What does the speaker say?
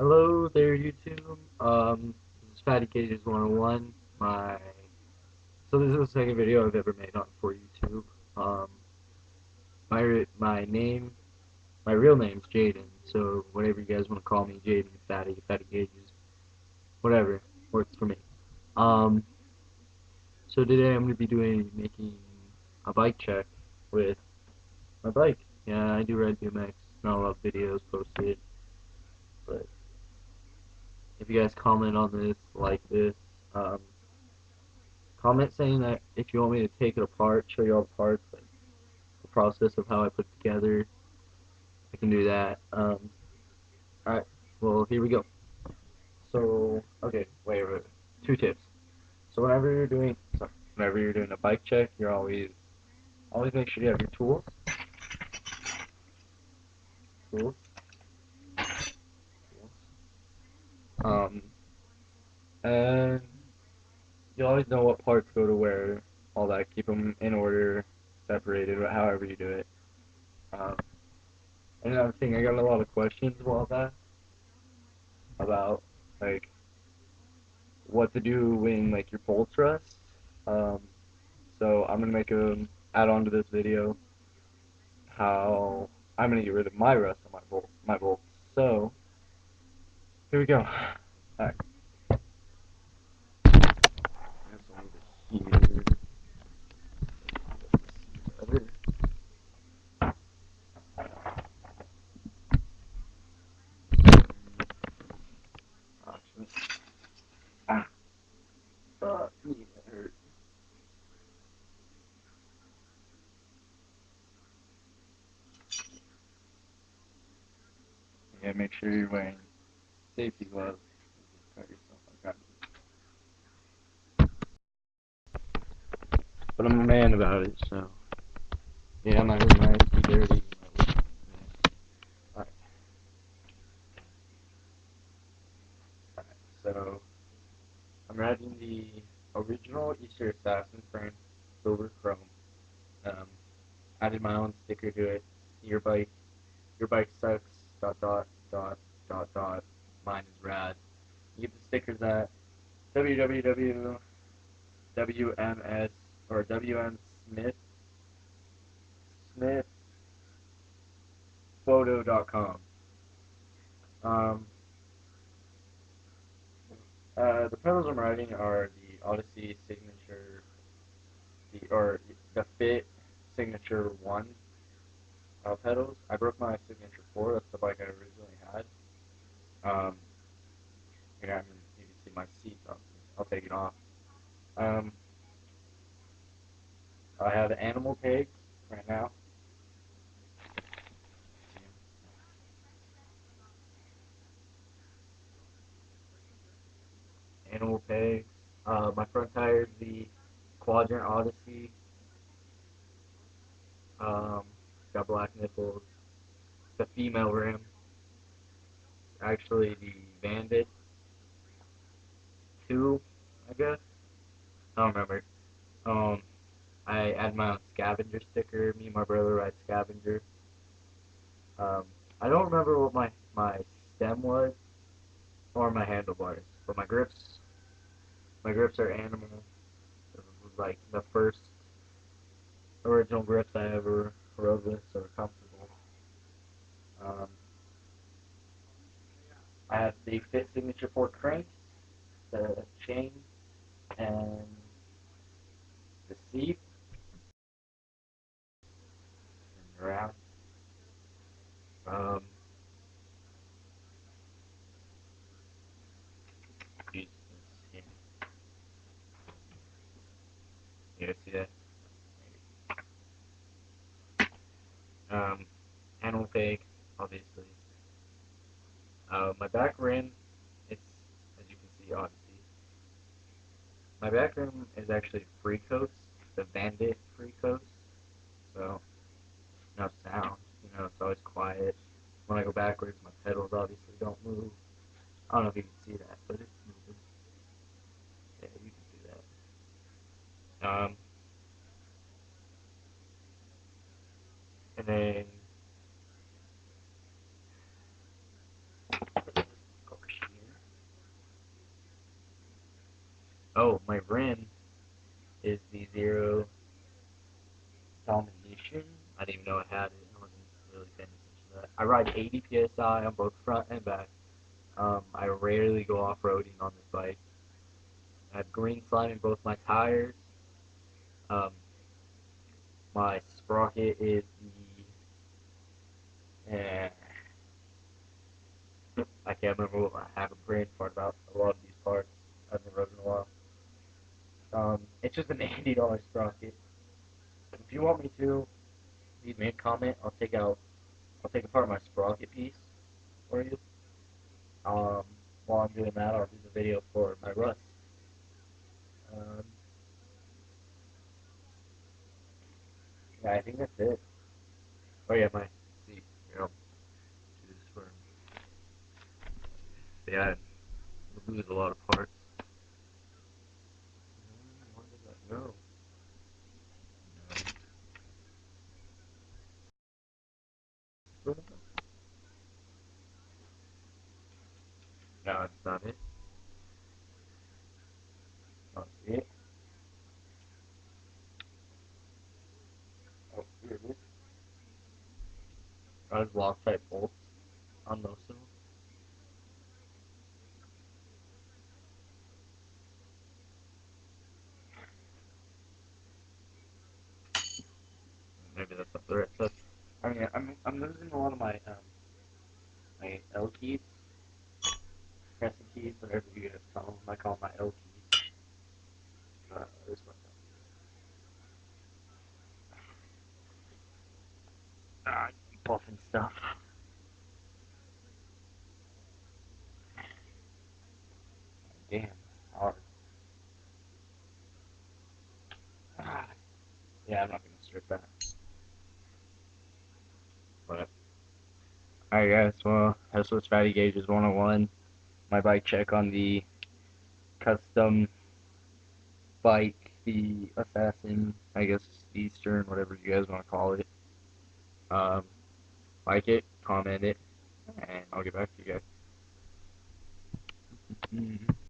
Hello there, YouTube. This is Fatty Cages 101. This is the second video I've ever made on for YouTube. Um, my my real name's Jaden. So whatever you guys want to call me, Jaden, Fatty Cages, whatever works for me. Um, so today I'm gonna be making a bike check with my bike. Yeah, I do ride BMX. Not a lot of videos posted, but if you guys comment on this, like this, um, comment saying that if you want me to take it apart, show you all the parts, like the process of how I put it together, I can do that. Alright, well, here we go. So, okay, wait. Two tips. So whenever you're doing a bike check, you're always make sure you have your tools, tools. Um, and you always know what parts go to where, all that. Keep them in order, separated, however you do it. Um, and another thing, I got a lot of questions about that, about like what to do when like your bolts rust. Um, so I'm gonna make a add on to this video how I'm gonna get rid of my rust on my bolts. So here we go. Alright, here. Ah, knee, that hurt. Yeah, make sure you're wearing safety gloves. Cut yourself like that. But I'm a man about it, so yeah, my room might be dirty. Alright, so I'm riding the original Easter Assassin frame, silver chrome. Um, added my own sticker to it. Your bike, your bike sucks. Dot dot dot dot dot. Mine is rad. You get the stickers at www.wms or WM Smith Photo.com. Um, the pedals I'm riding are the Odyssey Signature, the Fit Signature One pedals. I broke my Signature 4. That's the bike I originally had. Um, Here, I mean, you can see my seat. I'll take it off. Um, I have animal pegs right now. Animal pegs. My front tire is the Quadrant Odyssey. It's got black nipples. The female rim. Actually, the Bandit 2, I guess. I don't remember. Um, I add my own scavenger sticker. Me and my brother ride scavenger. Um, I don't remember what my stem was or my handlebars, but my grips are animal. This was like the first original grips I ever rode with, so they're comfortable. Um, I have the Fit Signature 4 cranks, the chain, and the seat, and around. Um, Jesus, yeah, you guys see that? Um, animal pig, obviously. My back rim, it's, as you can see, Odyssey. My back rim is actually Free Coast, the Bandit Free Coast. So, no sound. It's always quiet. When I go backwards, my pedals obviously don't move. I don't know if you can see that, but it's moving. Yeah, you can see that. And then Oh, my rim is the Zero Domination. I didn't even know I had it. I wasn't really paying attention to that. I ride 80 psi on both front and back. I rarely go off-roading on this bike. I have green slime in both my tires. Um, my sprocket is the I can't remember what I have a brain fart about a lot of these parts. I haven't rode in a while. It's just an $80 sprocket. If you want me to, leave me a comment. I'll take apart my sprocket piece for you. Um, while I'm doing that, I'll do the video for my rust. Um, yeah, I think that's it. Oh yeah, my see, you know, do this for. Yeah, I lose a lot of parts. Where did that go? No, that's not it. Not it. Oh, here it is. I was Loctite bolts on most of them. Maybe that's not the right touch. I mean, I'm losing a lot of my L keys, pressing keys, whatever you guys call them. I call them my L keys. This one. Ah, buffing stuff. Damn, hard. Ah, yeah, I'm not gonna strip that. But alright, guys. Well, this was Fatty Gauges 101. My bike check on the custom bike, the Assassin, I guess Eastern, whatever you guys want to call it. Um, like it, comment it, and I'll get back to you guys.